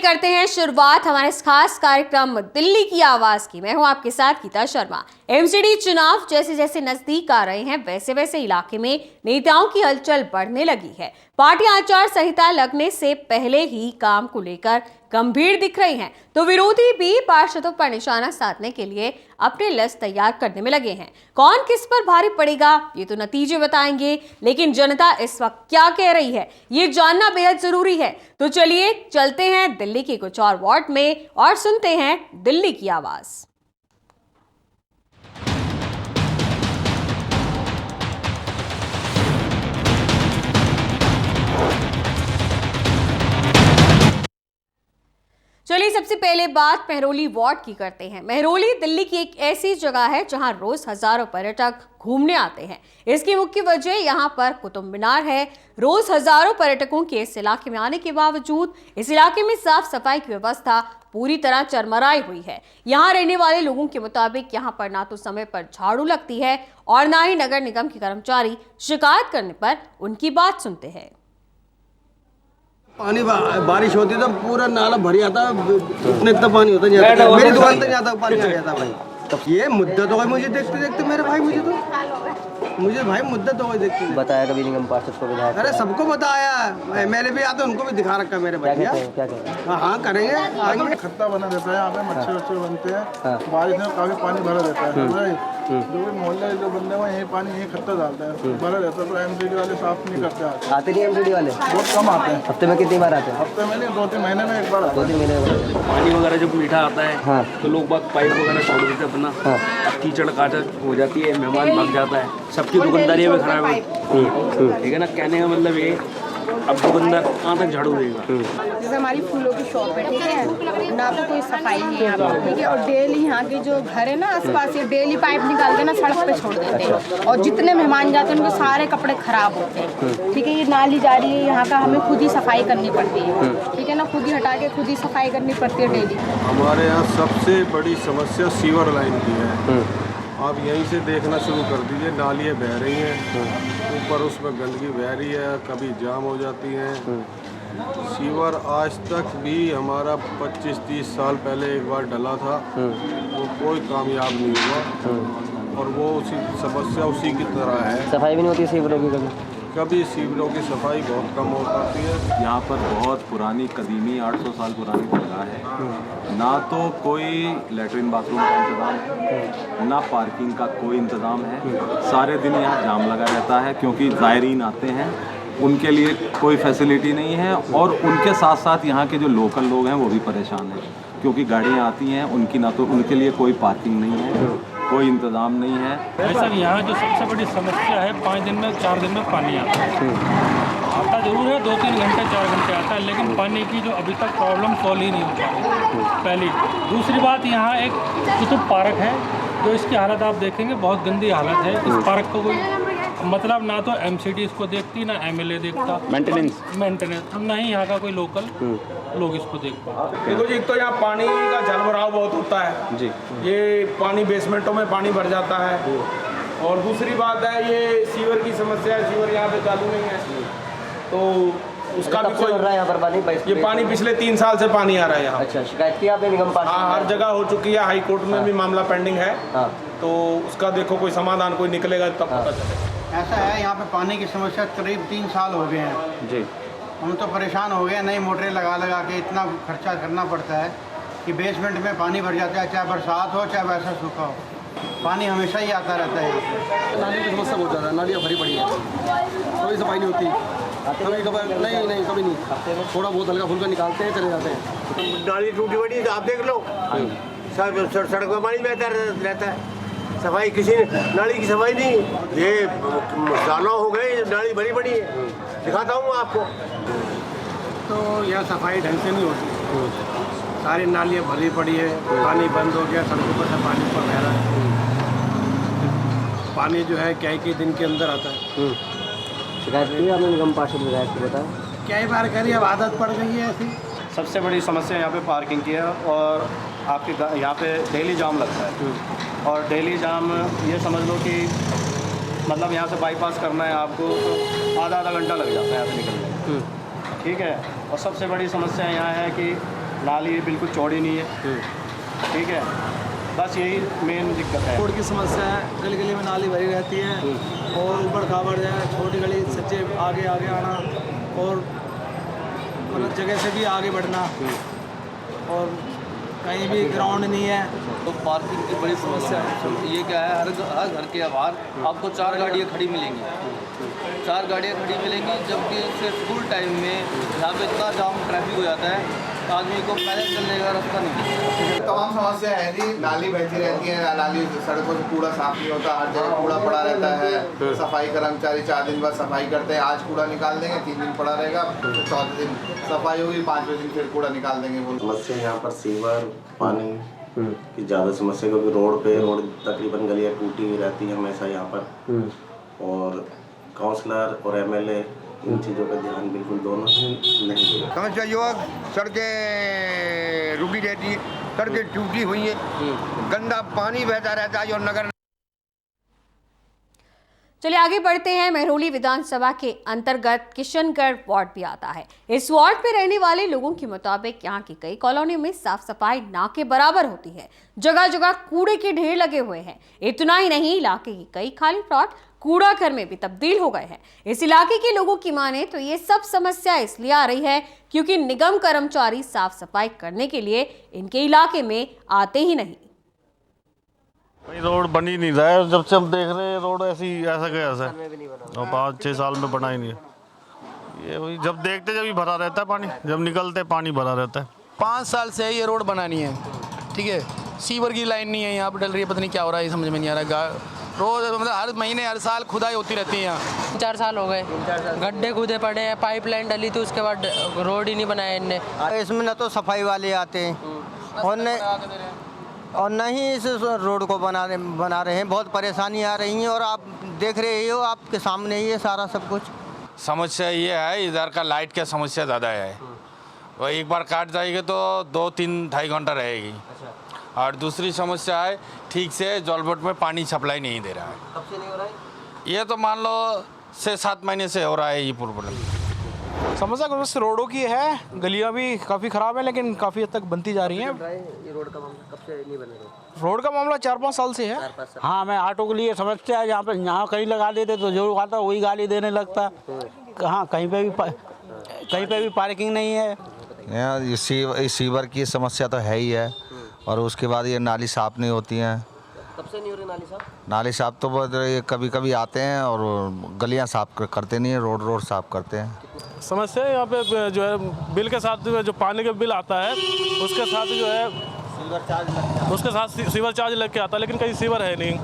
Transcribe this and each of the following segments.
करते हैं शुरुआत हमारे इस खास कार्यक्रम दिल्ली की आवाज की। मैं हूं आपके साथ गीता शर्मा। एमसीडी चुनाव जैसे जैसे नजदीक आ रहे हैं वैसे वैसे इलाके में नेताओं की हलचल बढ़ने लगी है। पार्टी आचार संहिता लगने से पहले ही काम को लेकर गंभीर दिख रही हैं, तो विरोधी भी पार्षदों पर निशाना साधने के लिए अपने लिस्ट तैयार करने में लगे हैं। कौन किस पर भारी पड़ेगा ये तो नतीजे बताएंगे, लेकिन जनता इस वक्त क्या कह रही है ये जानना बेहद जरूरी है। तो चलिए चलते हैं दिल्ली के कुछ और वार्ड में और सुनते हैं दिल्ली की आवाज। चलिए सबसे पहले बात मेहरौली वार्ड की करते हैं। मेहरौली दिल्ली की एक ऐसी जगह है जहां रोज हजारों पर्यटक घूमने आते हैं। इसकी मुख्य वजह यहां पर कुतुब मीनार है। रोज हजारों पर्यटकों के इस इलाके में आने के बावजूद इस इलाके में साफ सफाई की व्यवस्था पूरी तरह चरमराई हुई है। यहाँ रहने वाले लोगों के मुताबिक यहाँ पर ना तो समय पर झाड़ू लगती है और ना ही नगर निगम के कर्मचारी शिकायत करने पर उनकी बात सुनते हैं। पानी बारिश होती तो पूरा नाला भर जाता, इतना पानी होता नहीं, मेरी दुकान तक जाता पानी आ जाता भाई। ये मुद्दत हो गई मुझे देखते देखते मेरे भाई, मुझे भाई मुद्दत हो गई देखते। बताया कभी निगम पार्षद को, विधायक? अरे सबको बताया, एमएलए भी आते उनको भी दिखा रखा मेरे भाई। क्या कहते? हाँ करेंगे आगे। खत्ता बना रहता है यहाँ पे, मच्छर वच्छर बनते हैं, बारिश में काफी पानी भरा रहता है। जो भी मोहल्ले जो बंदे हैं यही पानी यही खत्ता डालते हैं, भरा रहता है। तो एमसीडी वाले साफ नहीं करते। आते नहीं एमसीडी वाले? बहुत कम आते हैं। हफ्ते में कितनी बार आते हैं? हफ्ते में नहीं, 2-3 महीने में एक बार। 2-3 महीने में। पानी वगैरह जब मीठा आता है हाँ। तो लोग बाग पाइप वगैरह छोड़ देते अपना। हाँ। कीचड़ काचड़ हो जाती है, मेहमान भाग जाता है, सबकी दुकानदारी में खराब है। ठीक है ना, कहने का मतलब ये अब दुकानदार कहाँ तक झाड़ू देगा। जैसे हमारी फूलों की शॉप है, ठीक है ना, तो कोई सफाई नहीं है यहाँ पर, ठीक है। और डेली यहाँ के जो घर है ना आसपास, ये डेली पाइप निकाल के ना सड़क पे छोड़ देते हैं और जितने मेहमान जाते हैं उनके सारे कपड़े खराब होते हैं, ठीक है। ये नाली जा रही है यहाँ का, हमें खुद ही सफाई करनी पड़ती है, ठीक है ना, खुद ही हटा के खुद ही सफाई करनी पड़ती है डेली। हमारे यहाँ सबसे बड़ी समस्या सीवर लाइन की है। आप यहीं से देखना शुरू कर दीजिए, नालियाँ बह रही हैं, ऊपर उसमें गंदगी बह रही है, कभी जाम हो जाती हैं। सीवर आज तक भी हमारा 25-30 साल पहले एक बार डला था, वो कोई कामयाब नहीं हुआ और वो उसी समस्या उसी की तरह है। सफाई भी नहीं होती सीवरों की? कभी सीवरों की सफाई बहुत कम हो पाती है। यहाँ पर बहुत पुरानी कदीमी 800 साल पुरानी जगह है। ना तो कोई लेटरिन बाथरूम का इंतज़ाम है, ना पार्किंग का कोई इंतज़ाम है। सारे दिन यहाँ जाम लगा रहता है क्योंकि ज़ायरीन आते हैं, उनके लिए कोई फैसिलिटी नहीं है। और उनके साथ साथ यहाँ के जो लोकल लोग हैं वो भी परेशान हैं क्योंकि गाड़ियाँ आती हैं उनकी, ना तो उनके लिए कोई पार्किंग नहीं है, कोई इंतज़ाम नहीं है। सर यहाँ जो सबसे बड़ी समस्या है, 5 दिन में 4 दिन में पानी आता है। आता जरूर है, 2-3 घंटे 4 घंटे आता है, लेकिन पानी की जो अभी तक प्रॉब्लम सॉल्व ही नहीं हो पा रही, पहली। दूसरी बात, यहाँ एक कुतुब पार्क है जो इसकी हालत आप देखेंगे बहुत गंदी हालत है। इस पार्क को कोई मतलब ना तो एमसीडी इसको देखती, ना एमएलए देखता, मेंटेनेंस ना ही यहाँ का कोई लोकल लोग इसको देख पाते। देखो जी, एक तो यहाँ पानी का जलभराव बहुत होता है जी, ये पानी बेसमेंटों में पानी भर जाता है। और दूसरी बात है ये सीवर की समस्या है, सीवर यहाँ पे चालू नहीं है, तो उसका भी कोई यहाँ पर पानी, ये पानी पिछले 3 साल से पानी आ रहा है यहाँ। अच्छा, शिकायत की आपने निगम पार्षद? हाँ, हर जगह हो चुकी है, हाई कोर्ट में भी मामला पेंडिंग है। तो उसका देखो कोई समाधान कोई निकलेगा तब पता चलेगा। ऐसा है यहाँ पे पानी की समस्या करीब 3 साल हो गए हैं जी। हम तो परेशान हो गए, नई मोटरें लगा के इतना खर्चा करना पड़ता है कि बेसमेंट में पानी भर जाता है, चाहे बरसात हो चाहे वैसा सूखा हो, पानी हमेशा ही आता रहता है। नाली की समस्या बहुत ज़्यादा है, नालियाँ भरी पड़ी है, कभी सफाई नहीं होती, कभी कभी नहीं कभी नहीं, थोड़ा बहुत हल्का फुल्का निकालते हैं, चले जाते हैं। नाली टूटी पड़ी आप देख लो, सड़क में पानी बहता रहता है, सफाई किसी ने, नाली की सफाई नहीं। ये सालों हो गए नाली भरी पड़ी है, दिखाता हूँ आपको। तो यहाँ सफाई ढंग से नहीं होती, सारी नालियाँ भरी पड़ी है, पानी बंद हो गया, सड़कों पर से पानी ऊपर बह रहा है। पानी जो है क्या के दिन के अंदर आता है। शिकायत की आपने निगम पार्षद, विधायक को बताया? कई बार करी, अब आदत पड़ गई है ऐसी। सबसे बड़ी समस्या यहाँ पे पार्किंग की है और आपके यहाँ पे डेली जाम लगता है। और डेली जाम ये समझ लो कि मतलब यहाँ से बाईपास करना है आपको तो आधा घंटा लग जाता है यहाँ से निकलने में, ठीक है। और सबसे बड़ी समस्या यहाँ है कि नाली बिल्कुल चौड़ी नहीं है, ठीक है, बस यही मेन दिक्कत है। रोड की समस्या है, गली गली में नाली भरी रहती है और ऊबड़ खाबड़ है, छोटी गली सच्चे आगे आगे आना और मतलब जगह से भी आगे बढ़ना और कहीं भी ग्राउंड नहीं है। तो पार्किंग की बड़ी समस्या है। ये क्या है, हर घर के बाहर आपको 4 गाड़ियाँ खड़ी मिलेंगी, 4 गाड़ियाँ खड़ी मिलेंगी, जबकि सिर्फ स्कूल टाइम में यहाँ पे इतना जाम ट्रैफिक हो जाता है, आदमी को पैदल चलने का रास्ता नहीं। तमाम समस्या है जी, नाली बहती रहती है, नाली सड़कों से कूड़ा साफ नहीं होता, हर जगह कूड़ा पड़ा रहता है। सफाई कर्मचारी 4 दिन बाद सफाई करते हैं, आज कूड़ा निकाल देंगे, 3 दिन पड़ा रहेगा, फिर 4 दिन सफाई होगी, 5वें दिन फिर कूड़ा निकाल देंगे। समस्या यहाँ पर सीवर पानी की ज़्यादा समस्या, क्योंकि रोड तकरीबन गलियाँ टूटी हुई रहती हैं हमेशा यहाँ पर, और काउंसलर और MLA इन चीज़ों का ध्यान बिल्कुल दोनों ही नहीं दे। समस्या जो है, सड़कें रुकी रहती है, सड़कें टूटी हुई है, गंदा पानी बहता रहता है, और नगर। चलिए आगे बढ़ते हैं। महरौली विधानसभा के अंतर्गत किशनगढ़ वार्ड भी आता है। इस वार्ड में रहने वाले लोगों के मुताबिक यहाँ की कई कॉलोनियों में साफ सफाई ना के बराबर होती है, जगह जगह कूड़े के ढेर लगे हुए हैं। इतना ही नहीं, इलाके की कई खाली प्लॉट कूड़ा घर में भी तब्दील हो गए हैं। इस इलाके के लोगों की माने तो ये सब समस्या इसलिए आ रही है क्योंकि निगम कर्मचारी साफ सफाई करने के लिए इनके इलाके में आते ही नहीं। रोड बन ही नहीं रहा है, जब से हम देख रहे हैं रोड ऐसा कैसा और 5-6 साल में बना ही नहीं है। ये वही जब देखते जब ही भरा रहता है पानी, जब निकलते पानी भरा रहता है। 5 साल से ये रोड बनानी है, ठीक है, सीवर की लाइन नहीं है, यहाँ पर डल रही है, पता नहीं क्या हो रहा है, समझ में नहीं आ रहा। रोज मतलब हर महीने हर साल खुदाई होती रहती है यहाँ। 4 साल हो गए, गड्ढे खुदे पड़े हैं, पाइपलाइन डली थी, उसके बाद रोड ही नहीं बनाया इनने। इसमें न तो सफाई वाले आते हैं और न ही इस रोड को बना रहे हैं। बहुत परेशानी आ रही है और आप देख रहे हो, आपके सामने ही है सारा सब कुछ। समस्या ये है, इधर का लाइट का समस्या ज़्यादा है, वो एक बार काट जाएगी तो 2-3-2.5 घंटा रहेगी। और दूसरी समस्या है, ठीक से जलबोट में पानी सप्लाई नहीं दे रहा है। कब से नहीं हो रहा है? ये तो मान लो 6-7 महीने से हो रहा है ये प्रॉब्लम। समस्या बस रोडों की है, गलियाँ भी काफ़ी ख़राब है, लेकिन काफ़ी हद तक बनती जा रही हैं। ये रोड का मामला कब से नहीं बन रहा? रोड का मामला 4-5 साल से है। हाँ, मैं ऑटो के लिए समस्या है, यहाँ कहीं लगा देते तो जो आता वही गाली देने लगता। कहाँ कहीं पे भी पार्किंग नहीं है। यहाँ सीवर की समस्या तो है ही है, और उसके बाद ये नाली साफ़ नहीं होती हैं। कब से नहीं हो रही नाली साफ? नाली साफ़ तो कभी कभी आते हैं और गलियाँ साफ़ करते नहीं हैं, रोड साफ़ करते हैं। समस्या यहाँ पे जो है बिल के साथ जो पानी का बिल आता है उसके साथ जो है उसके साथ सीवर चार्ज लग के आता है, लेकिन कहीं सीवर है नहीं,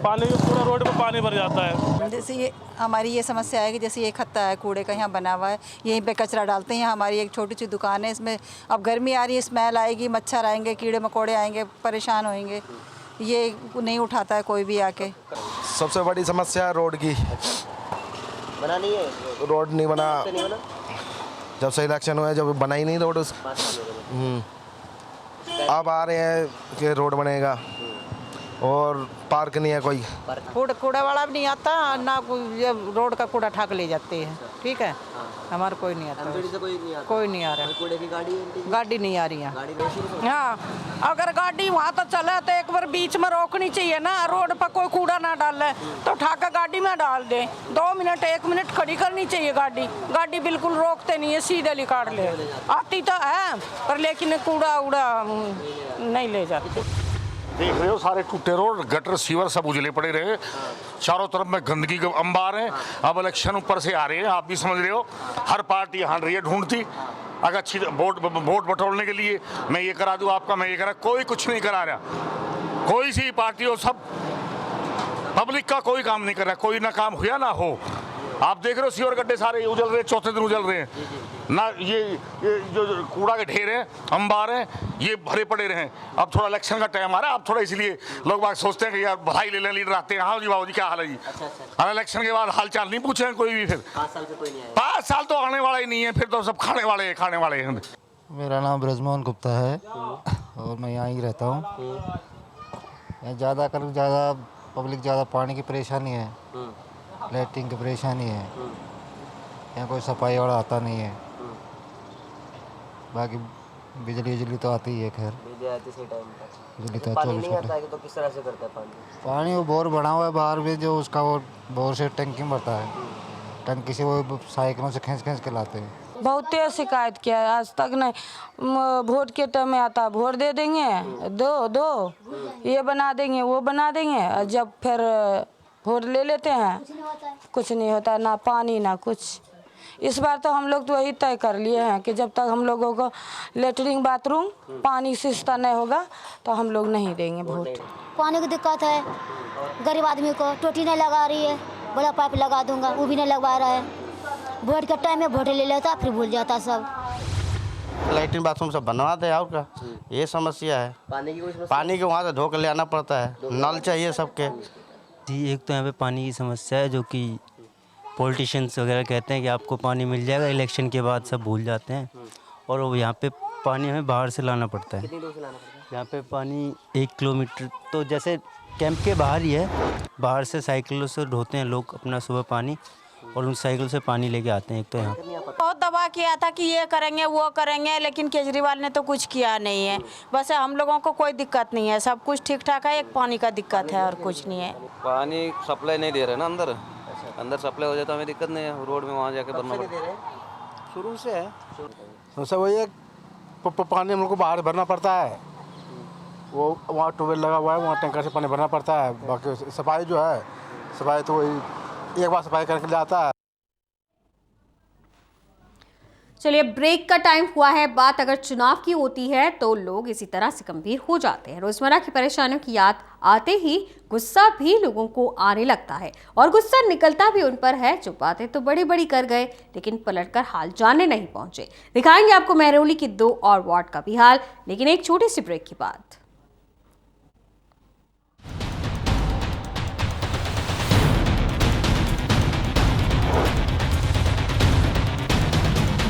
पानी पूरा रोड पे पानी भर जाता है। जैसे ये हमारी ये समस्या है कि जैसे ये खत्ता है कूड़े का यहाँ बना हुआ है, यहीं पे कचरा डालते हैं। यहाँ हमारी एक छोटी सी दुकान है, इसमें अब गर्मी आ रही है, स्मेल आएगी, मच्छर आएंगे, कीड़े मकोड़े आएंगे, परेशान होंगे। ये नहीं उठाता है कोई भी आके। सबसे बड़ी समस्या है रोड की। बना नहीं है रोड नहीं बना, जब से इलेक्शन हुआ है, जब बना ही नहीं रोड। अब आ रहे हैं कि रोड बनेगा और पार्क नहीं है कोई। कूड़ा वाला भी नहीं आता ना, रोड का कूड़ा उठा के ले जाते हैं, ठीक है, हमारा कोई नहीं आता। से कोई नहीं आ रहा। कूड़े की गाड़ी नहीं आ रही है। हाँ, अगर गाड़ी वहाँ तो चले तो एक बार बीच में रोकनी चाहिए ना, रोड पर कोई कूड़ा ना डाले तो उठा कर गाड़ी में डाल दे। 2 मिनट 1 मिनट खड़ी करनी चाहिए गाड़ी बिल्कुल रोकते नहीं है, सीधे निकाल ले। आती तो है पर लेकिन कूड़ा उड़ा नहीं ले जाती। देख रहे हो सारे टूटे रोड, गटर, सीवर सब उजले पड़े रहे, चारों तरफ में गंदगी के अंबार हैं। अब इलेक्शन ऊपर से आ रहे हैं, आप भी समझ रहे हो, हर पार्टी यहाँ रही है ढूंढती अगर अच्छी वोट बटोरने के लिए मैं ये करा दूँ आपका, मैं ये करा, कोई कुछ नहीं करा रहा। कोई सी पार्टी हो, सब पब्लिक का कोई काम नहीं कर रहा, कोई ना काम हुआ ना हो। आप देख रहे हो सीवर गड्ढे सारे उजल रहे हैं, चौथे दिन उजल रहे हैं ना। ये जो कूड़ा के ढेर हैं, अंबार हैं, ये भरे पड़े रहे। अब थोड़ा इलेक्शन का टाइम आ रहा है, अब थोड़ा इसलिए लोग बात सोचते हैं कि यार बधाई ले लें, लीडर आते हैं। हाँ जी बाबू जी, क्या हाल है जी? अच्छा। इलेक्शन के बाद हाल चाल नहीं पूछे कोई भी। फिर 5 साल से कोई नहीं आया। 5 साल तो आने वाला ही नहीं है, फिर तो सब खाने वाले हैं। मेरा नाम ब्रजमोहन गुप्ता है और मैं यहाँ ही रहता हूँ। यहाँ ज़्यादा पब्लिक ज़्यादा पानी की परेशानी है, लैट्रिन की परेशानी है, यहाँ कोई सफाई वाला आता नहीं है। बाकी बिजली तो आती ही है खैर। बिजली आती सही टाइम पर। बिजली तो पानी 24 नहीं घंटे। आता है तो किस तरह से करता है पानी? पानी वो बोर बना हुआ है बाहर में, जो उसका वो बोर से टंकी में भरता है, टंकी से वो साइकिलों से खींच के लाते हैं। बहुत तेज शिकायत किया है, आज तक नहीं। वोट के टाइम में आता, वोट दे देंगे, दो ये बना देंगे वो बना देंगे, और जब फिर वोट ले लेते हैं कुछ नहीं होता, ना पानी ना कुछ। इस बार तो हम लोग तो वही तय कर लिए हैं कि जब तक हम लोगों को लेटरिन बाथरूम पानी सस्ता नहीं होगा तो हम लोग नहीं देंगे वोट। पानी की दिक्कत है, गरीब आदमी को टोटी नहीं लगा रही है, बड़ा पाइप लगा दूंगा वो भी नहीं लगवा रहा है। वोट के टाइम में वोट ले लेता फिर भूल जाता सब। लैट्रिन बाथरूम सब बनवा दे और क्या, ये समस्या है। पानी की कोई समस्या? पानी के वहाँ से धो कर ले आना पड़ता है, नल चाहिए सबके। जी, एक तो यहाँ पे पानी की समस्या है, जो कि पॉलिटिशियंस वगैरह कहते हैं कि आपको पानी मिल जाएगा, इलेक्शन के बाद सब भूल जाते हैं। और वो यहाँ पे पानी हमें बाहर से लाना पड़ता है। कितनी दूर से लाना पड़ता है? यहाँ पे पानी 1 किलोमीटर, तो जैसे कैंप के बाहर ही है, बाहर से साइकिलों से ढोते हैं लोग अपना सुबह पानी, और उन साइकिल से पानी लेके आते हैं। एक तो यहाँ बहुत दबाव किया था कि ये करेंगे वो करेंगे, लेकिन केजरीवाल ने तो कुछ किया नहीं है। बस हम लोगों को कोई दिक्कत नहीं है, सब कुछ ठीक ठाक है, एक पानी का दिक्कत है और कुछ नहीं है। पानी सप्लाई नहीं दे रहे ना, अंदर सप्लाई हो जाए तो हमें दिक्कत नहीं है, रोड में वहाँ जाके भरना पड़ता है। शुरू से है समस्या वही है, पानी हम लोग को बाहर भरना पड़ता है, वो वहाँ ट्यूबवेल लगा हुआ है, वहाँ टैंकर से पानी भरना पड़ता है। बाकी सफाई जो है, सफाई तो वही एक बार सफाई करके जाता है। चलिए, ब्रेक का टाइम हुआ है। बात अगर चुनाव की होती है तो लोग इसी तरह से गंभीर हो जाते हैं। रोजमर्रा की परेशानियों की याद आते ही गुस्सा भी लोगों को आने लगता है, और गुस्सा निकलता भी उन पर है जो बातें तो बड़ी बड़ी कर गए लेकिन पलटकर हाल जानने नहीं पहुंचे। दिखाएंगे आपको महरौली की 2 और वार्ड का भी हाल, लेकिन एक छोटी सी ब्रेक के बाद।